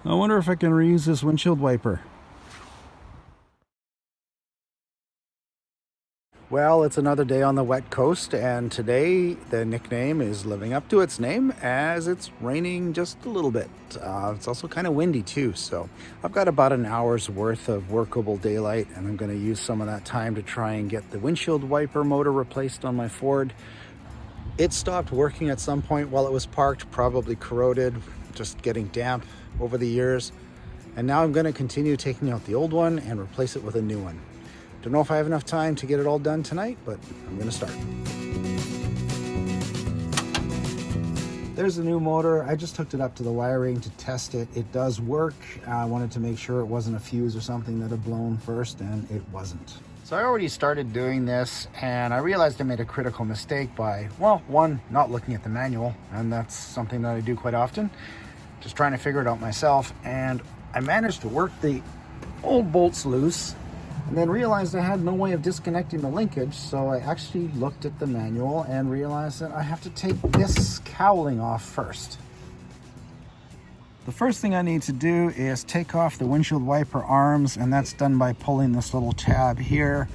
I wonder if I can reuse this windshield wiper. Well, it's another day on the wet coast, and today the nickname is living up to its name as it's raining just a little bit. It's also kind of windy too, so I've got about an hour's worth of workable daylight, and I'm going to use some of that time to try and get the windshield wiper motor replaced on my Ford. It stopped working at some point while it was parked, probably corroded, just getting damp over the years. And now I'm going to continue taking out the old one and replace it with a new one. Don't know if I have enough time to get it all done tonight, but I'm going to start. There's the new motor. I just hooked it up to the wiring to test it. It does work. I wanted to make sure it wasn't a fuse or something that had blown first, and it wasn't. So I already started doing this, and I realized I made a critical mistake by, well, one, not looking at the manual, and that's something that I do quite often, just trying to figure it out myself. And I managed to work the old bolts loose, and then realized I had no way of disconnecting the linkage, so I actually looked at the manual and realized that I have to take this cowling off first. The first thing I need to do is take off the windshield wiper arms, and that's done by pulling this little tab here.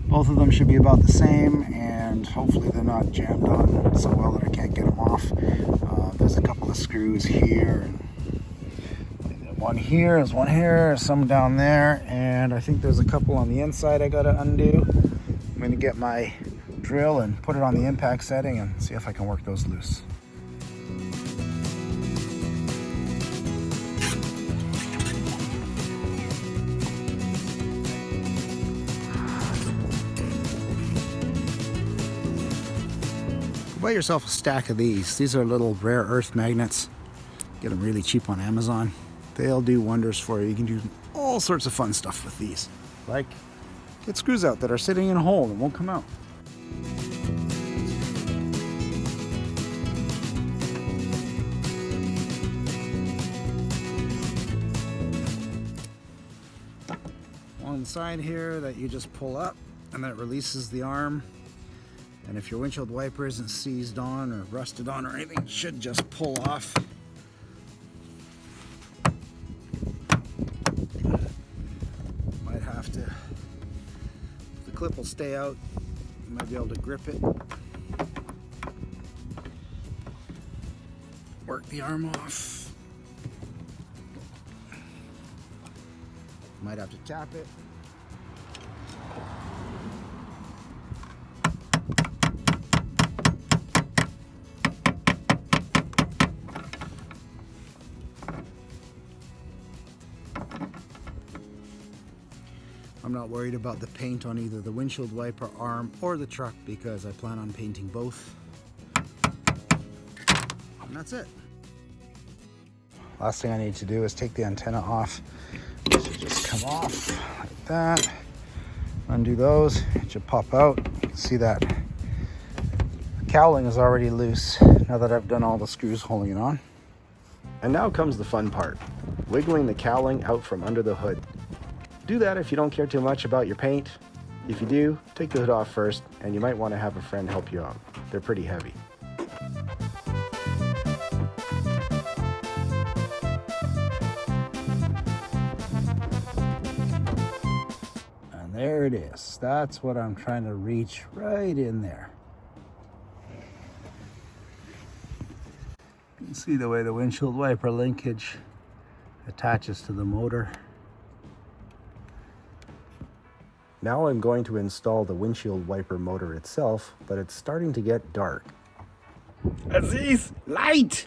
Both of them should be about the same, and hopefully they're not jammed on so well that I can't get them off. There's a couple of screws here, and one here, there's one here, some down there, and I think there's a couple on the inside I gotta undo. I'm gonna get my drill and put it on the impact setting and see if I can work those loose. Buy yourself a stack of these. These are little rare earth magnets. Get them really cheap on Amazon. They'll do wonders for you. You can do all sorts of fun stuff with these. Like get screws out that are sitting in a hole and won't come out. One side here that you just pull up, and that releases the arm. And if your windshield wiper isn't seized on or rusted on or anything, it should just pull off. Might have to, the clip will stay out, you might be able to grip it. Work the arm off. Might have to tap it. I'm not worried about the paint on either the windshield wiper arm or the truck because I plan on painting both. And that's it. Last thing I need to do is take the antenna off. It should just come off like that. Undo those, it should pop out. You can see that the cowling is already loose now that I've done all the screws holding it on. And now comes the fun part, wiggling the cowling out from under the hood. Do that if you don't care too much about your paint. If you do, take the hood off first, and you might want to have a friend help you out. They're pretty heavy. And there it is. That's what I'm trying to reach right in there. You can see the way the windshield wiper linkage attaches to the motor. Now I'm going to install the windshield wiper motor itself, but it's starting to get dark. Aziz, light!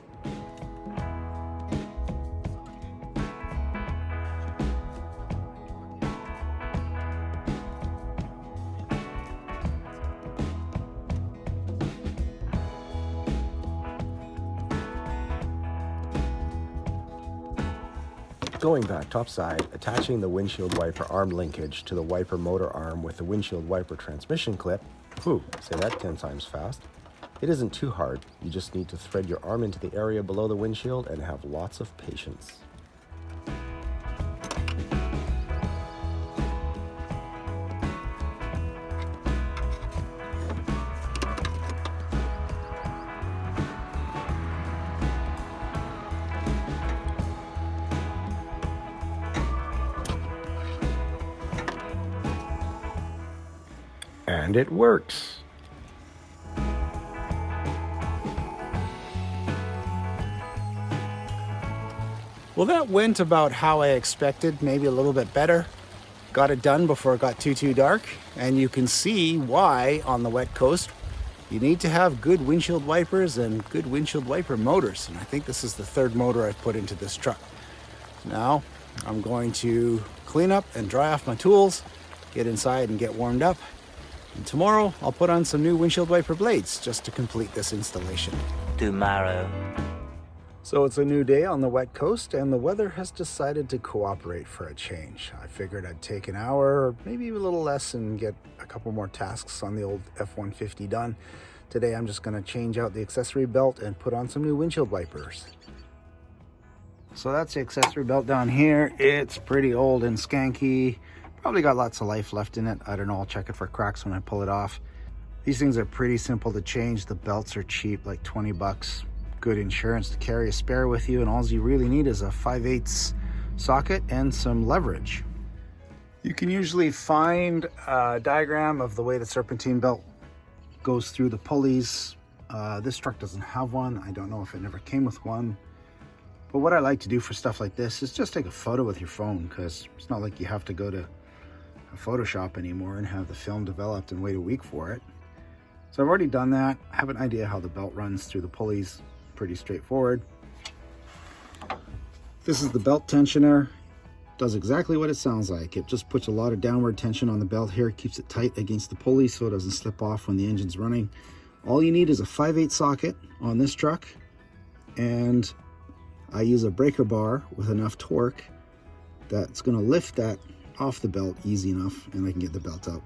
Going back topside, attaching the windshield wiper arm linkage to the wiper motor arm with the windshield wiper transmission clip. Whew, say that 10 times fast. It isn't too hard. You just need to thread your arm into the area below the windshield and have lots of patience. And it works. Well, that went about how I expected, maybe a little bit better. Got it done before it got too dark, and you can see why on the wet coast you need to have good windshield wipers and good windshield wiper motors. And I think this is the third motor I've put into this truck. Now I'm going to clean up and dry off my tools, get inside and get warmed up. And tomorrow I'll put on some new windshield wiper blades just to complete this installation. Tomorrow. So it's a new day on the wet coast, and the weather has decided to cooperate for a change. I figured I'd take an hour, or maybe a little less, and get a couple more tasks on the old F150 done. Today I'm just going to change out the accessory belt and put on some new windshield wipers. So that's the accessory belt down here. It's pretty old and skanky. Probably got lots of life left in it. I don't know, I'll check it for cracks when I pull it off. These things are pretty simple to change. The belts are cheap, like 20 bucks. Good insurance to carry a spare with you, and all you really need is a 5/8 socket and some leverage. You can usually find a diagram of the way the serpentine belt goes through the pulleys. This truck doesn't have one. I don't know if it never came with one. But what I like to do for stuff like this is just take a photo with your phone, because it's not like you have to go to a Photoshop anymore and have the film developed and wait a week for it. So I've already done that. I have an idea how the belt runs through the pulleys. Pretty straightforward. This is the belt tensioner. Does exactly what it sounds like. It just puts a lot of downward tension on the belt here, keeps it tight against the pulley so it doesn't slip off when the engine's running. All you need is a 5/8 socket on this truck, and I use a breaker bar with enough torque that's going to lift that off the belt easy enough, and I can get the belt out.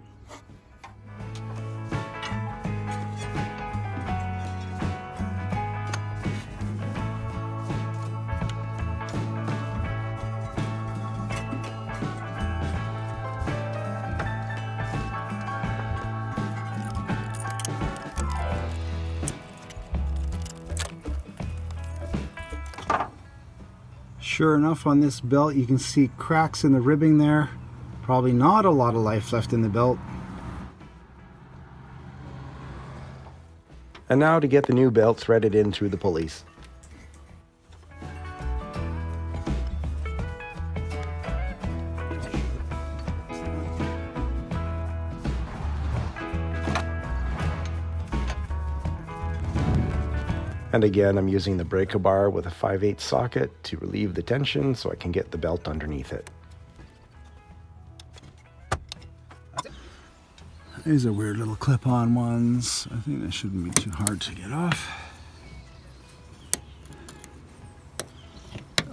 Sure enough, on this belt you can see cracks in the ribbing there. Probably not a lot of life left in the belt. And now to get the new belt threaded in through the pulleys. And again, I'm using the breaker bar with a 5/8 socket to relieve the tension so I can get the belt underneath it. These are weird little clip-on ones. I think that shouldn't be too hard to get off.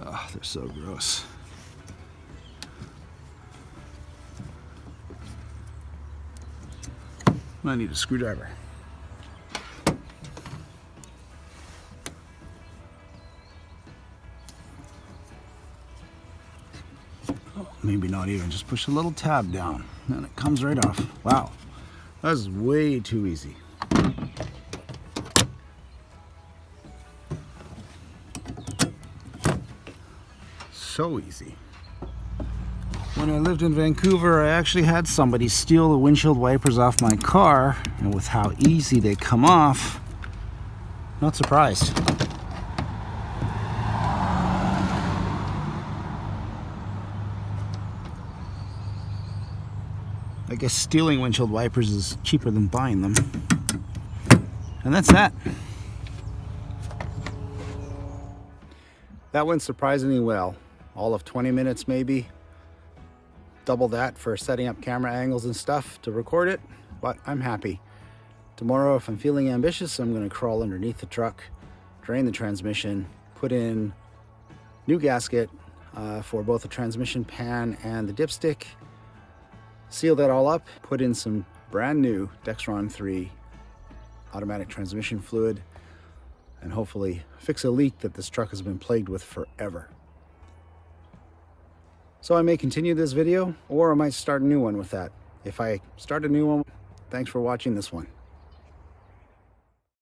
Oh, they're so gross. I need a screwdriver. Maybe not even, just push a little tab down and it comes right off. Wow, that was way too easy. So easy. When I lived in Vancouver, I actually had somebody steal the windshield wipers off my car, and with how easy they come off, not surprised. I guess stealing windshield wipers is cheaper than buying them. And that's that. That went surprisingly well. All of 20 minutes maybe. Double that for setting up camera angles and stuff to record it, but I'm happy. Tomorrow, if I'm feeling ambitious, I'm gonna crawl underneath the truck, drain the transmission, put in new gasket for both the transmission pan and the dipstick, seal that all up, put in some brand new Dexron 3 automatic transmission fluid, and hopefully fix a leak that this truck has been plagued with forever. So I may continue this video, or I might start a new one with that. If I start a new one, thanks for watching this one.